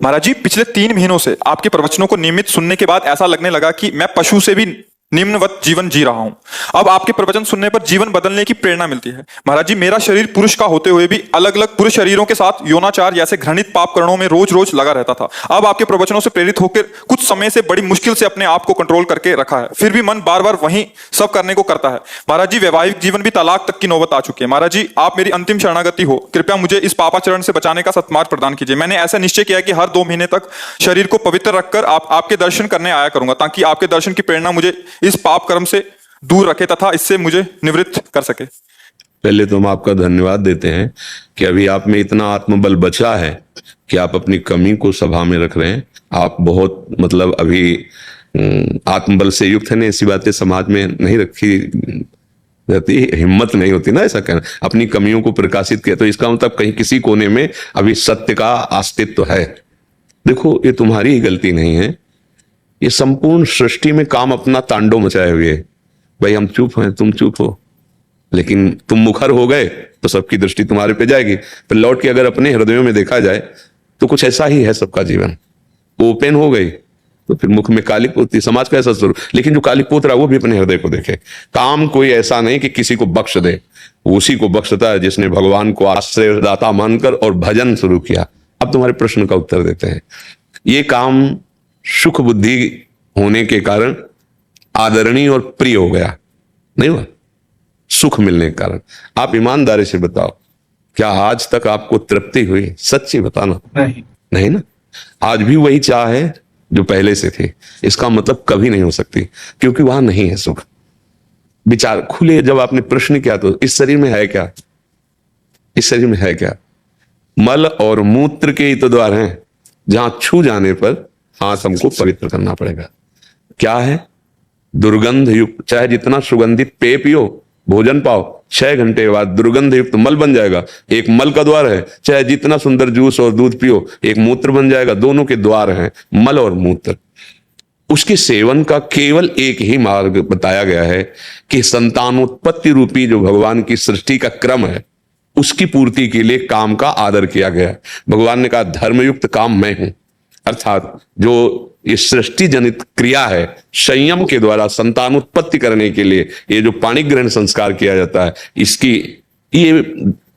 महाराज जी, पिछले 3 महीनों से आपके प्रवचनों को नियमित सुनने के बाद ऐसा लगने लगा कि मैं पशु से भी निम्नवत जीवन जी रहा हूं। अब आपके प्रवचन सुनने पर जीवन बदलने की प्रेरणा मिलती है। महाराज जी, मेरा शरीर पुरुष का होते हुए भी अलग अलग पुरुष शरीरों के साथ यौनाचार जैसे घृणित पाप कर्णों में रोज रोज लगा रहता था। अब आपके प्रवचनों से प्रेरित होकर कुछ समय से बड़ी मुश्किल से अपने आप को कंट्रोल करके रखा है, फिर भी मन बार बार वही सब करने को करता है। महाराज जी, वैवाहिक जीवन भी तलाक तक की नौबत आ चुकी है। महाराज जी, आप मेरी अंतिम शरणागति हो, कृपया मुझे इस पापाचरण से बचाने का सत्मार्ग प्रदान कीजिए। मैंने ऐसा निश्चय किया कि हर 2 महीने तक शरीर को पवित्र रखकर आपके दर्शन करने आया करूंगा, ताकि आपके दर्शन की प्रेरणा मुझे इस पाप कर्म से दूर रखे तथा इससे मुझे निवृत्त कर सके। पहले तो हम आपका धन्यवाद देते हैं कि अभी आप में इतना आत्मबल बचा है कि आप अपनी कमी को सभा में रख रहे हैं। आप बहुत मतलब अभी आत्मबल से युक्त है। ऐसी बातें समाज में नहीं रखी रहती, हिम्मत नहीं होती ना ऐसा कहना, अपनी कमियों को प्रकाशित किया। तो इसका मतलब कहीं किसी कोने में अभी सत्य का अस्तित्व है। देखो, ये तुम्हारी ही गलती नहीं है, ये संपूर्ण सृष्टि में काम अपना तांडव मचाए हुए है। भाई हम चुप हैं, तुम चुप हो, लेकिन तुम मुखर हो गए तो सबकी दृष्टि तुम्हारे पे जाएगी। फिर लौट के अगर अपने हृदयों में देखा जाए तो कुछ ऐसा ही है सबका जीवन। ओपन हो गई तो फिर मुख में कालिक पोती, समाज का ऐसा स्वरूप। लेकिन जो कालिक पोत रहा है वो भी अपने हृदय को देखे। काम कोई ऐसा नहीं कि किसी को बख्श दे, उसी को बख्शता है जिसने भगवान को आश्रयदाता मानकर और भजन शुरू किया। अब तुम्हारे प्रश्न का उत्तर देते हैं। ये काम सुख बुद्धि होने के कारण आदरणीय और प्रिय हो गया, नहीं हुआ? सुख मिलने के कारण। आप ईमानदारी से बताओ, क्या आज तक आपको तृप्ति हुई? सच्ची बताना। नहीं ना। आज भी वही चाह है जो पहले से थी। इसका मतलब कभी नहीं हो सकती, क्योंकि वहां नहीं है सुख। विचार खुले। जब आपने प्रश्न किया तो इस शरीर में है क्या? इस शरीर में है क्या? मल और मूत्र के ही तो द्वार हैं, जहां छू जाने पर हाथ हमको पवित्र करना पड़ेगा। क्या है? दुर्गंध युक्त, चाहे जितना सुगंधित पेय पियो, भोजन पाओ, 6 घंटे के बाद दुर्गंध युक्त मल बन जाएगा। एक मल का द्वार है। चाहे जितना सुंदर जूस और दूध पियो, एक मूत्र बन जाएगा। दोनों के द्वार हैं, मल और मूत्र। उसके सेवन का केवल एक ही मार्ग बताया गया है कि संतानोत्पत्ति रूपी जो भगवान की सृष्टि का क्रम है, उसकी पूर्ति के लिए काम का आदर किया गया है। भगवान ने कहा धर्मयुक्त काम मैं हूं, अर्थात जो ये सृष्टि जनित क्रिया है, संयम के द्वारा संतान उत्पत्ति करने के लिए ये जो पाणी ग्रहण संस्कार किया जाता है, इसकी ये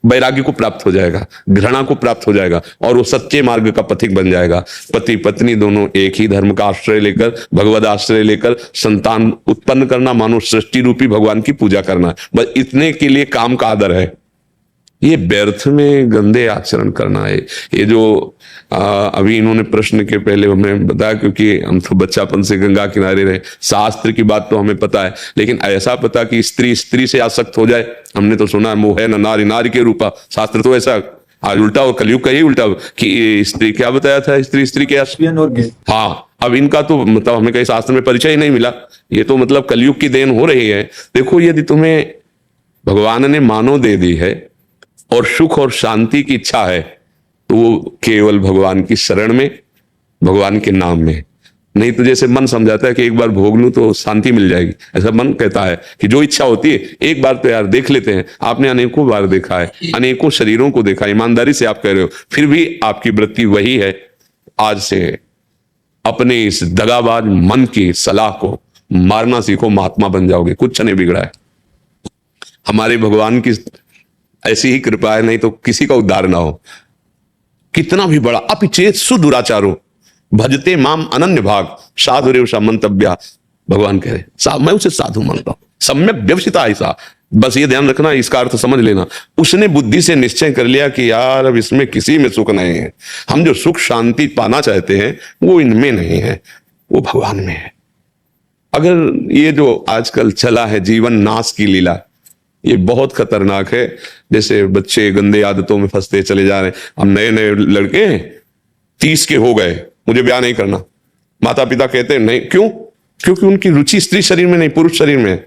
वैराग्य को प्राप्त हो जाएगा, घृणा को प्राप्त हो जाएगा, और वो सच्चे मार्ग का पथिक बन जाएगा। पति पत्नी दोनों एक ही धर्म का आश्रय लेकर, भगवद आश्रय लेकर संतान उत्पन्न करना, मानो सृष्टि रूपी भगवान की पूजा करना। बस इतने के लिए काम का आदर है। ये व्यर्थ में गंदे आचरण करना है। ये जो अभी इन्होंने प्रश्न के पहले हमें बताया, क्योंकि हम तो बच्चापन से गंगा किनारे रहे, शास्त्र की बात तो हमें पता है, लेकिन ऐसा पता कि स्त्री स्त्री से आसक्त हो जाए, हमने तो सुना मोह है न नारी नारी के रूपा। शास्त्र तो ऐसा आज उल्टा, और कलयुग का ही उल्टा कि स्त्री क्या बताया था, स्त्री स्त्री के हाँ, अब इनका तो मतलब हमें कहीं शास्त्र में परिचय ही नहीं मिला। ये तो मतलब कलयुग की देन हो रही है। देखो, यदि तुम्हें भगवान ने मानव दे दी है और सुख और शांति की इच्छा है, तो वो केवल भगवान की शरण में, भगवान के नाम में। नहीं तो जैसे मन समझाता है कि एक बार भोग लूं तो शांति मिल जाएगी, ऐसा मन कहता है कि जो इच्छा होती है एक बार तो यार देख लेते हैं। आपने अनेकों बार देखा है, अनेकों शरीरों को देखा, ईमानदारी से आप कह रहे हो, फिर भी आपकी वृत्ति वही है। आज से अपने इस दगाबाज मन की सलाह को मारना सीखो, महात्मा बन जाओगे, कुछ नहीं बिगड़ा है। हमारे भगवान की ऐसी ही कृपा है, नहीं तो किसी का उद्धार ना हो। कितना भी बड़ा अपिचेत सुदुराचारो भजते माम अनन्य भाग साधुरेव सा मंतव्या। भगवान कह रहे मैं उसे साधु मानता हूं, सम्यक व्यवसिता ऐसा। बस ये ध्यान रखना, इसका अर्थ समझ लेना। उसने बुद्धि से निश्चय कर लिया कि यार अब इसमें किसी में सुख नहीं है। हम जो सुख शांति पाना चाहते हैं वो इनमें नहीं है, वो भगवान में है। अगर ये जो आजकल चला है जीवन नाश की लीला, ये बहुत खतरनाक है। जैसे बच्चे गंदे आदतों में फंसते चले जा रहे हैं। हम नए नए लड़के 30 के हो गए, मुझे ब्याह नहीं करना। माता पिता कहते हैं नहीं, क्यों? क्योंकि उनकी रुचि स्त्री शरीर में नहीं, पुरुष शरीर में है।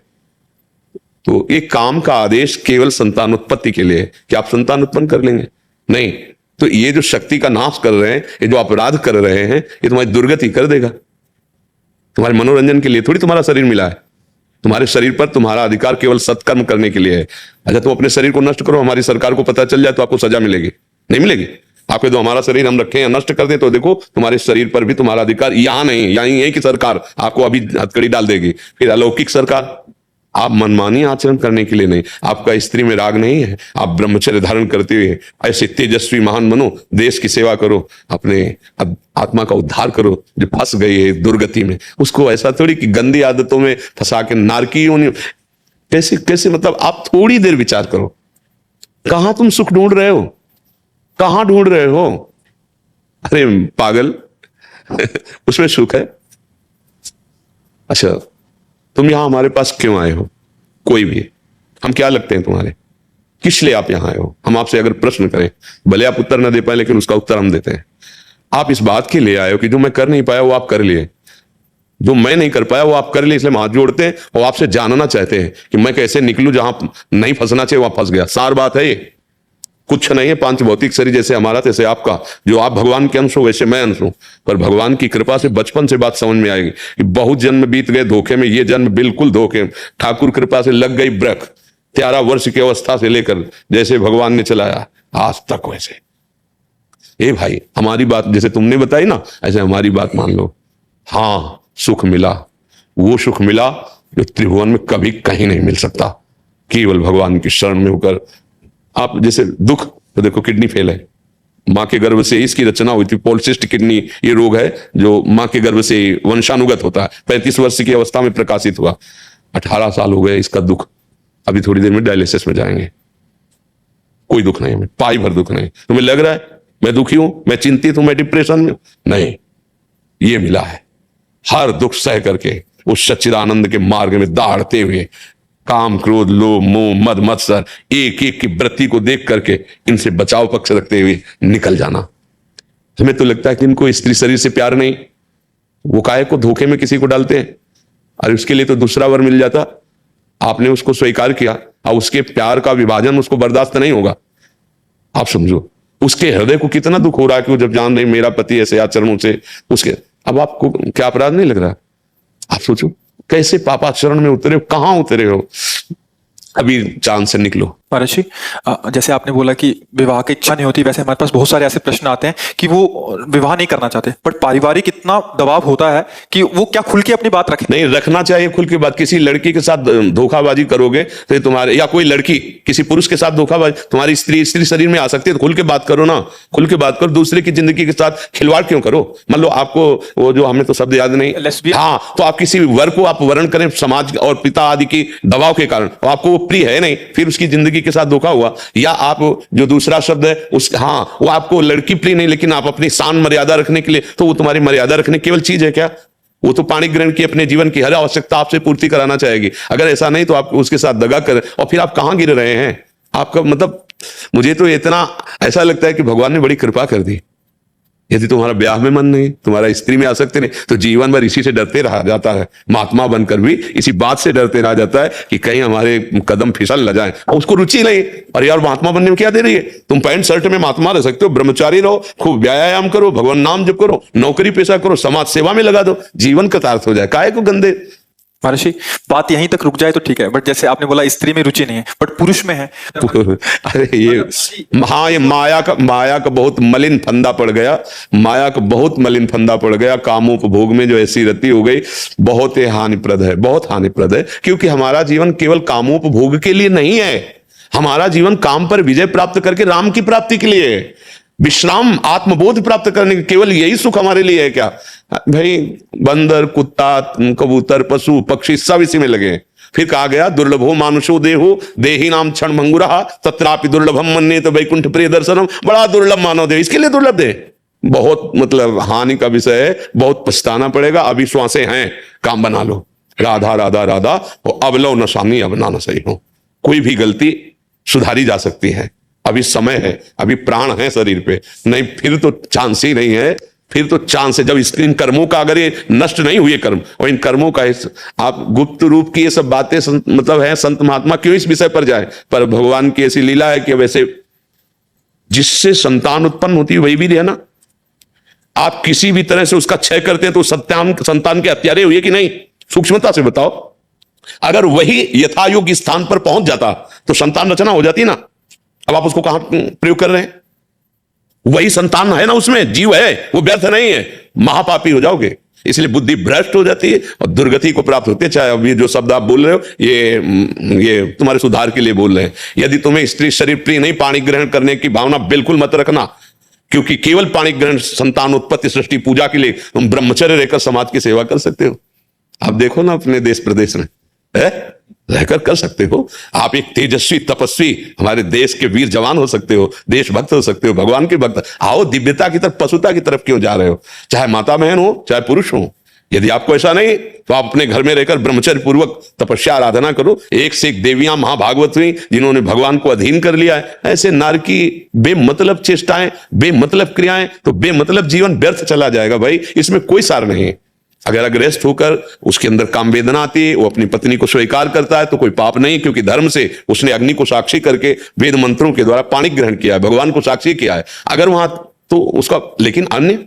तो एक काम का आदेश केवल संतान उत्पत्ति के लिए है कि आप संतान उत्पन्न कर लेंगे, नहीं तो ये जो शक्ति का नाश कर रहे हैं, ये जो अपराध कर रहे हैं, ये तुम्हारी दुर्गति कर देगा। तुम्हारे मनोरंजन के लिए थोड़ी तुम्हारा शरीर मिला है। तुम्हारे शरीर पर तुम्हारा अधिकार केवल सत्कर्म करने के लिए है। अच्छा, तुम अपने शरीर को नष्ट करो, हमारी सरकार को पता चल जाए तो आपको सजा मिलेगी? नहीं मिलेगी। आपके तो हमारा शरीर हम रखें या नष्ट कर दें, तो देखो तुम्हारे शरीर पर भी तुम्हारा अधिकार यहाँ नहीं, यहीं है कि सरकार आपको अभी हथकड़ी डाल देगी। फिर अलौकिक सरकार, आप मनमानी आचरण करने के लिए नहीं, आपका स्त्री में राग नहीं है, आप ब्रह्मचर्य धारण करते हुए ऐसे तेजस्वी महान बनो, देश की सेवा करो, अपने आत्मा का उद्धार करो जो फंस गई है दुर्गति में। उसको ऐसा थोड़ी कि गंदी आदतों में फंसा के नारकी योनि, कैसे कैसे, मतलब आप थोड़ी देर विचार करो, कहां तुम सुख ढूंढ रहे हो, कहां ढूंढ रहे हो? अरे पागल उसमें सुख है? अच्छा, तुम यहां हमारे पास क्यों आए हो? कोई भी, हम क्या लगते हैं तुम्हारे? किस लिए आप यहां आए हो? हम आपसे अगर प्रश्न करें, भले आप उत्तर ना दे पाए, लेकिन उसका उत्तर हम देते हैं। आप इस बात के लिए आए हो कि जो मैं कर नहीं पाया वो आप कर लिए, जो मैं नहीं कर पाया वो आप कर लिए, इसलिए हम हाथ जोड़ते हैं और आपसे जानना चाहते हैं कि मैं कैसे निकलूं, जहां नहीं फंसना चाहिए वहां फंस गया। सार बात है ये, कुछ नहीं है। पांच भौतिक शरीर जैसे हमारा तैसे आपका, जो आप भगवान के अंश हो वैसे मैं अंश हूं, पर भगवान की कृपा से बचपन से बात समझ में आएगी कि बहुत जन्म बीत गए धोखे में, ये जन्म बिल्कुल धोखे, ठाकुर कृपा से लग गई ब्रक। 13 वर्ष की अवस्था से लेकर जैसे भगवान ने चलाया आज तक वैसे। ए भाई, हमारी बात जैसे तुमने बताई ना, ऐसे हमारी बात मान लो। हाँ, सुख मिला, वो सुख मिला जो त्रिभुवन में कभी कहीं नहीं मिल सकता, केवल भगवान की शरण में होकर। आप जैसे दुख, तो देखो किडनी फेल है, मां के गर्भ से इसकी रचना हुई थी, पॉलिसिस्ट किडनी ये रोग है जो मां के गर्भ से वंशानुगत होता है। 35 वर्ष की अवस्था में प्रकाशित हुआ, 18 साल हो गए इसका दुख। अभी थोड़ी देर में डायलिसिस में जाएंगे। कोई दुख नहीं, हमें पाई भर दुख नहीं। तुम्हें लग रहा है मैं दुखी हूं, मैं चिंतित हूं, मैं डिप्रेशन में? नहीं, ये मिला है। हर दुख सह करके उस सच्चिदानंद के मार्ग में दौड़ते हुए, काम क्रोध लोभ मोह मद मत्सर एक एक की वृत्ति को देख करके इनसे बचाव पक्ष रखते हुए निकल जाना। हमें तो लगता है कि इनको स्त्री शरीर से प्यार नहीं, वो काहे को धोखे में किसी को डालते हैं। और उसके लिए तो दूसरा वर मिल जाता, आपने उसको स्वीकार किया, और उसके प्यार का विभाजन उसको बर्दाश्त नहीं होगा। आप समझो उसके हृदय को कितना दुख हो रहा है कि वो जब जान रही मेरा पति ऐसे आचरणों से उसके, अब आपको क्या अपराध नहीं लग रहा? आप सोचो कैसे पापाचरण में उतरे हो, कहां उतरे हो? अभी चांद से निकलो। महाराज जी, जैसे आपने बोला कि विवाह की इच्छा नहीं होती, वैसे हमारे पास बहुत सारे ऐसे प्रश्न आते हैं कि वो विवाह नहीं करना चाहते, बट पारिवारिक इतना दबाव होता है कि वो क्या खुल के अपनी बात रखें? नहीं, रखना चाहिए खुल के बात। किसी लड़की के साथ धोखाबाजी करोगे तो ये तुम्हारे, या कोई लड़की किसी पुरुष के साथ धोखाबाजी, तुम्हारी स्त्री शरीर में आ सकती है, तो खुल के बात करो ना, खुल के बात करो। दूसरे की जिंदगी के साथ खिलवाड़ क्यों करो? मान लो आपको वो जो, हमें तो शब्द याद नहीं, हाँ, तो आप किसी वर को आप वर्ण करें समाज और पिता आदि की दबाव के कारण, तो आपको वो प्रिय है नहीं, फिर उसकी जिंदगी के साथ धोखा हुआ। या आप जो दूसरा शब्द है उस, हाँ, वो आपको लड़की प्रिय नहीं, लेकिन आप अपनी शान मर्यादा रखने के लिए, तो वो तुम्हारी मर्यादा रखने केवल चीज है क्या? वो तो पाणी ग्रहण की अपने जीवन की हर आवश्यकता आपसे पूर्ति कराना चाहेगी। अगर ऐसा नहीं तो आप उसके साथ दगा करें, और फिर आप कहां गिर रहे हैं? आपका मतलब, मुझे तो इतना ऐसा लगता है कि भगवान ने बड़ी कृपा कर दी। यदि तुम्हारा ब्याह में मन नहीं, तुम्हारा स्त्री में आसक्ति नहीं, तो जीवन भर इसी से डरते रहा जाता है। महात्मा बनकर भी इसी बात से डरते रहा जाता है कि कहीं हमारे कदम फिसल न जाए, और उसको रुचि नहीं। और यार, महात्मा बनने में क्या दे रही है? तुम पैंट शर्ट में महात्मा रह सकते हो, ब्रह्मचारी रहो, खूब व्यायाम करो, भगवान नाम जप करो, नौकरी पेशा करो, समाज सेवा में लगा दो, जीवन कृतार्थ हो जाए। काहे को गंदे? महर्षि, बात यहीं तक रुक जाए तो ठीक है, बट जैसे आपने बोला स्त्री में रुचि नहीं है, बट पुरुष में है। अरे ये, हाँ, ये माया का बहुत मलिन फंदा पड़ गया, माया का बहुत मलिन फंदा पड़ गया। कामोपभोग में जो ऐसी रति हो गई, बहुत ही हानिप्रद है, बहुत हानिप्रद है। क्योंकि हमारा जीवन केवल कामोपभोग के लिए नहीं है, हमारा जीवन काम पर विजय प्राप्त करके राम की प्राप्ति के लिए है। विश्राम, आत्मबोध प्राप्त करने के, केवल यही सुख हमारे लिए है क्या? भाई, बंदर, कुत्ता, कबूतर, पशु पक्षी सब इसी में लगे। फिर कहा गया, दुर्लभो मानुषो देहो देही नाम क्षण भंगुरहा तत्रापि दुर्लभम मन्ये तो वैकुंठ प्रिय दर्शनम। बड़ा दुर्लभ मानव देह, इसके लिए दुर्लभ दे, बहुत मतलब हानि का विषय है, बहुत पछताना पड़ेगा। अभी श्वासें हैं, काम बना लो, राधा राधा राधा, और अब लो नशानी, अब ना सही हो। कोई भी गलती सुधारी जा सकती है, अभी समय है, अभी प्राण है शरीर पे, नहीं फिर तो चांस ही नहीं है। फिर तो चांस है जब इन कर्मों का, अगर ये नष्ट नहीं हुए कर्म, और इन कर्मों का आप गुप्त रूप की ये सब बातें मतलब है, संत महात्मा क्यों इस विषय पर जाए? पर भगवान की ऐसी लीला है कि वैसे जिससे संतान उत्पन्न होती है वही भी है ना। आप किसी भी तरह से उसका क्षय करते हैं तो संतान के हत्यारे हुए कि नहीं? सूक्ष्मता से बताओ। अगर वही यथायोग्य स्थान पर पहुंच जाता तो संतान रचना हो जाती ना। अब आप उसको कहां प्रयोग कर रहे हैं? वही संतान है ना, उसमें जीव है, वो व्यर्थ नहीं है, महापापी हो जाओगे। इसलिए बुद्धि भ्रष्ट हो जाती है और दुर्गति को प्राप्त होती है। चाहे अभी जो शब्द आप बोल रहे हो ये तुम्हारे सुधार के लिए बोल रहे हैं। यदि तुम्हें स्त्री शरीर प्रिय नहीं, पाणी ग्रहण करने की भावना बिल्कुल मत रखना, क्योंकि केवल पाणी ग्रहण संतान उत्पत्ति सृष्टि पूजा के लिए तुम ब्रह्मचर्य रहकर समाज की सेवा कर सकते हो। आप देखो ना अपने देश प्रदेश में है, रहकर कर सकते हो। आप एक तेजस्वी तपस्वी हमारे देश के वीर जवान हो सकते हो, देशभक्त हो सकते हो, भगवान के भक्त। आओ दिव्यता की तरफ, पशुता की तरफ क्यों जा रहे हो? चाहे माता बहन हो, चाहे पुरुष हो। यदि आपको ऐसा नहीं तो आप अपने घर में रहकर ब्रह्मचर्य पूर्वक तपस्या आराधना करो। एक से एक देवियां महाभागवत हुई जिन्होंने भगवान को अधीन कर लिया है। ऐसे नार की बेमतलब चेष्टाएं, बेमतलब क्रियाएं, तो बेमतलब जीवन व्यर्थ चला जाएगा भाई, इसमें कोई सार नहीं। अगर अग्रस्त होकर उसके अंदर काम वेदना आती है, वो अपनी पत्नी को स्वीकार करता है तो कोई पाप नहीं, क्योंकि धर्म से उसने अग्नि को साक्षी करके वेद मंत्रों के द्वारा पाणी ग्रहण किया है, भगवान को साक्षी किया है। अगर वहां तो उसका, लेकिन अन्य,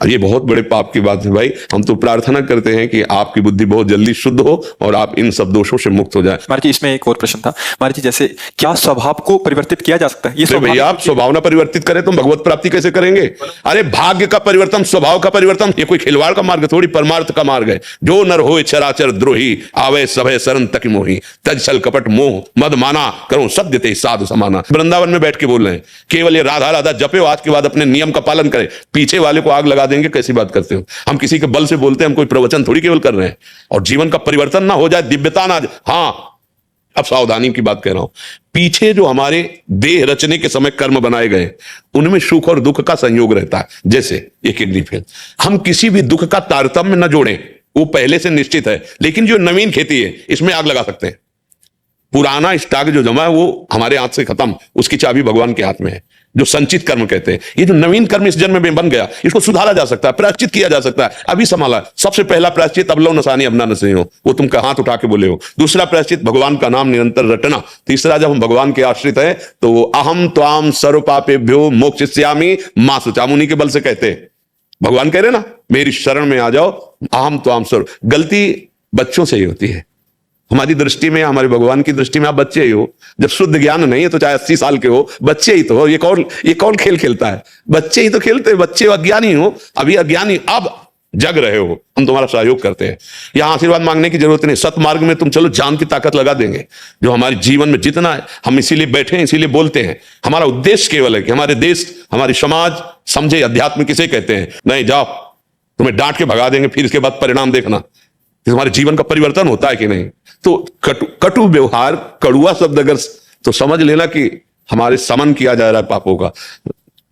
ये बहुत बड़े पाप की बात है भाई। हम तो प्रार्थना करते हैं कि आपकी बुद्धि बहुत जल्दी शुद्ध हो और आप इन सब दोषों से मुक्त हो जाए। महाराज जी इसमें एक और प्रश्न था महाराज जी, जैसे क्या स्वभाव को परिवर्तित किया जा सकता है? ये भैया आप स्वभाव ना परिवर्तित करें तो भगवत प्राप्ति कैसे करेंगे? अरे भाग्य का परिवर्तन, स्वभाव का परिवर्तन, ये कोई खिलवाड़ का मार्ग थोड़ी, परमार्थ का मार्ग है। जो नर होए चराचर द्रोही, आवे सभय शरण तक मोही, तज छल कपट मोह मद माना, करो सत्य ते साधु समाना। वृंदावन में बैठ के बोल रहे हैं, केवल ये राधा राधा जपे, आज के बाद अपने नियम का पालन करें, पीछे वाले को आग लगा देंगे। कैसी बात करते हो? हम किसी के बल से बोलते हैं, हम कोई प्रवचन थोड़ी केवल कर रहे हैं। और जीवन का परिवर्तन ना हो जाए, दिव्यता ना। हाँ, अब सावधानी की बात कह रहा हूं। पीछे जो हमारे देह रचने के समय कर्म बनाए गए, उनमें सुख और दुख का संयोग रहता है। जैसे ये किडनी फेल, हम किसी भी दुख का तारतम्य न जोड़ें, वो पहले से निश्चित है। लेकिन जो नवीन खेती है, इसमें आग लगा सकते हैं। पुराना स्टॉक जो जमा है वो हमारे हाथ से खत्म, उसकी चाबी भगवान के हाथ में है, जो संचित कर्म कहते हैं। ये जो नवीन कर्म इस जन्म में बन गया, इसको सुधारा जा सकता है, प्रायश्चित किया जा सकता है। अभी संभाला। सबसे पहला प्रायश्चित, अबलो नसानी अबना नसनी हो, वो तुम हाथ उठा के बोले हो। दूसरा प्रायश्चित, भगवान का नाम निरंतर रटना। तीसरा, जब हम भगवान के आश्रित हैं तो अहम त्वाम सर्व पापेभ्यो मोक्षयिष्यामि मा शुचा, मुनि के बल से कहते हैं। भगवान कह रहे ना, मेरी शरण में आ जाओ, अहम त्वाम सर्व। गलती बच्चों से ही होती है हमारी दृष्टि में, हमारे भगवान की दृष्टि में आप बच्चे ही हो। जब शुद्ध ज्ञान नहीं है तो चाहे 80 साल के हो, बच्चे ही तो हो। ये कौन खेल खेलता है? बच्चे ही तो खेलते हैं। बच्चे अज्ञानी हो, अभी अज्ञानी, अब जग रहे हो, हम तुम्हारा सहयोग करते हैं। यहां आशीर्वाद मांगने की जरूरत नहीं, सतमार्ग में तुम चलो, जान की ताकत लगा देंगे। जो हमारे जीवन में जितना है, हम इसीलिए बैठे हैं, इसीलिए बोलते हैं। हमारा उद्देश्य केवल है कि हमारे देश, हमारी समाज समझे अध्यात्म किसे कहते हैं। नहीं, जाओ, तुम्हें डांट के भगा देंगे, फिर इसके बाद परिणाम देखना तुम्हारे जीवन का परिवर्तन होता है कि नहीं। तो कटु व्यवहार, कड़ुआ शब्द अगर, तो समझ लेना कि हमारे समन किया जा रहा है पापों का।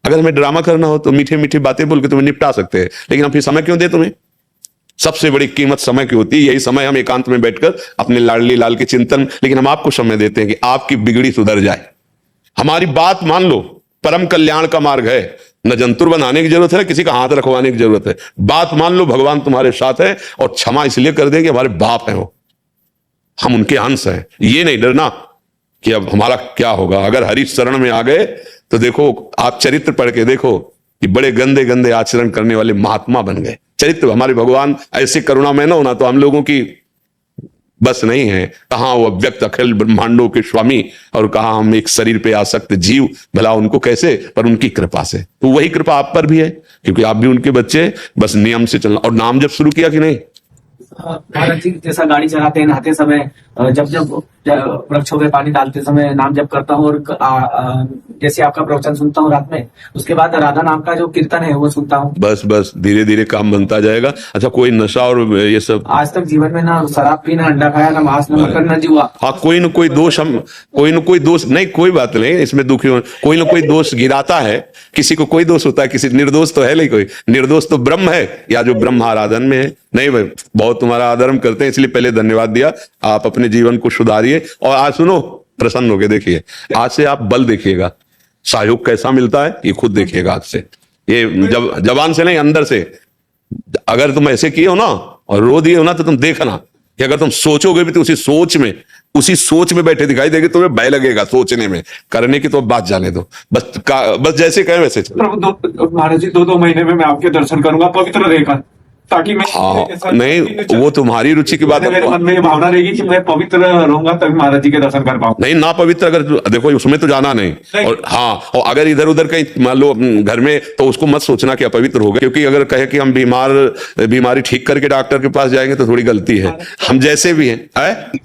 अगर हमें ड्रामा करना हो तो मीठे मीठे बातें बोल के तुम्हें निपटा सकते हैं, लेकिन हम फिर समय क्यों दे तुम्हें? सबसे बड़ी कीमत समय की होती है। यही समय हम एकांत में बैठकर अपने लाडली लाल के चिंतन, लेकिन हम आपको समय देते हैं कि आपकी बिगड़ी सुधर जाए। हमारी बात मान लो, परम कल्याण का मार्ग है। न जंतुर बनाने की जरूरत है, किसी का हाथ रखवाने की जरूरत है। बात मान लो, भगवान तुम्हारे साथ है, और क्षमा इसलिए कर देंगे हमारे बाप हैं वो, हम उनके अंश हैं। ये नहीं डरना कि अब हमारा क्या होगा। अगर हरि शरण में आ गए तो देखो, आप चरित्र पढ़ के देखो कि बड़े गंदे गंदे आचरण करने वाले महात्मा बन गए। चरित्र हमारे भगवान ऐसे करुणामय न होना तो हम लोगों की बस नहीं है। कहां वो अव्यक्त अखिल ब्रह्मांडों के स्वामी, और कहां हम एक शरीर पे आसक्त जीव, भला उनको कैसे, पर उनकी कृपा से। तो वही कृपा आप पर भी है, क्योंकि आप भी उनके बच्चे। बस नियम से चलना। और नाम जब शुरू किया कि नहीं? महाराज जी, जैसा गाड़ी चलाते हैं, नहाते समय, जब वृक्षों में पानी डालते समय नाम जप करता हूँ, और जैसे आपका प्रवचन सुनता हूँ रात में, उसके बाद राधा नाम का जो कीर्तन है वो सुनता हूँ। बस धीरे धीरे काम बनता जाएगा। अच्छा, कोई नशा और ये सब? आज तक जीवन में ना शराब पी, ना अंडा खाया, ना मांस, ना मटन, ना जुआ। हाँ, कोई न कोई दोष हम, कोई न कोई दोष नहीं, कोई बात नहीं, इसमें दुखी हो। कोई न कोई दोष गिराता है, किसी को कोई दोष होता है, किसी निर्दोष तो है नहीं कोई। निर्दोष तो ब्रह्म है, या जो ब्रह्म आराधन में है। नहीं भाई, बहुत तुम्हारा आदर करते हैं, इसलिए पहले धन्यवाद दिया। आप अपने जीवन को सुधारिए। और आज सुनो, प्रसन्न होके देखिए, आज से आप बल देखिएगा, सहयोग कैसा मिलता है ये खुद देखिएगा आज से। ये जब जबान से नहीं, अंदर से। अगर तुम ऐसे किए हो ना और रो दिए हो ना, तो तुम देखना कि अगर तुम सोचोगे भी तो उसी सोच में बैठे दिखाई देगी, तुम्हें भय लगेगा सोचने में। करने की तो बात जाने दो, बस जैसे कहे वैसे चलो। महाराज जी, 2-2 महीने में मैं आपके दर्शन करूंगा, पवित्र रहकर। ताकि मैं हाँ नहीं, वो तुम्हारी रुचि की बात मेरे है। मन में ये भावना रहेगी कि मैं पवित्र रहूंगा तभी महाराज जी के दर्शन कर पाऊंगा। नहीं ना पवित्र, अगर देखो उसमें तो जाना नहीं। और हाँ, और अगर इधर उधर कहीं मान लो घर में, तो उसको मत सोचना कि अपवित्र हो गए, क्योंकि अगर कहे कि हम बीमारी ठीक करके डॉक्टर के पास जाएंगे तो थोड़ी गलती है। हम जैसे भी हैं,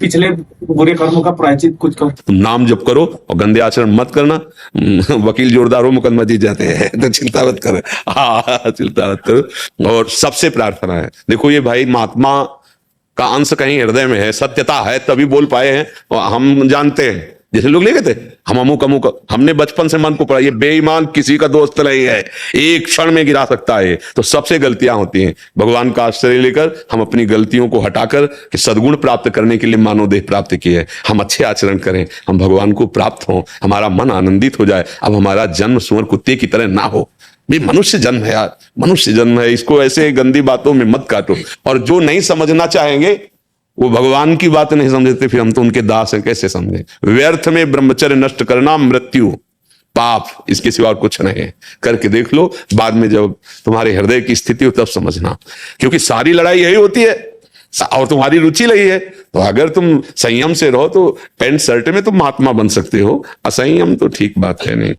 पिछले बुरे कर्मों का प्रायश्चित कुछ करो। तुम नाम जप करो और गंदे आचरण मत करना। वकील जोरदार हो, मुकदमा जीत जाते हैं, तो चिंता मत करो। हाँ चिंता मत करो। और सबसे प्रार्थना है, देखो ये भाई महात्मा का अंश कहीं हृदय में है, सत्यता है तभी बोल पाए हैं। और हम जानते हैं, जैसे लोग ले गए थे, हम अमुक हमने बचपन से मन को पढ़ा, ये बेईमान किसी का दोस्त नहीं है, एक क्षण में गिरा सकता है। तो सबसे गलतियां होती हैं। भगवान का आश्रय लेकर हम अपनी गलतियों को हटाकर कि सद्गुण प्राप्त करने के लिए मानव देह प्राप्त किए है, हम अच्छे आचरण करें, हम भगवान को प्राप्त हों, हमारा मन आनंदित हो जाए। अब हमारा जन्म सुअर कुत्ते की तरह ना हो। भी मनुष्य जन्म है यार, मनुष्य जन्म है, इसको ऐसे गंदी बातों में मत काटो। और जो नहीं समझना चाहेंगे वो भगवान की बात नहीं समझते, फिर हम तो उनके दास हैं, कैसे समझे। व्यर्थ में ब्रह्मचर्य नष्ट करना मृत्यु पाप, इसके सिवा और कुछ नहीं है। करके देख लो, बाद में जब तुम्हारे हृदय की स्थिति हो तब समझना, क्योंकि सारी लड़ाई यही होती है। और तुम्हारी रुचि लगी है, तो अगर तुम संयम से रहो तो पैंट शर्ट में तुम महात्मा बन सकते हो, असंयम तो ठीक बात है नहीं।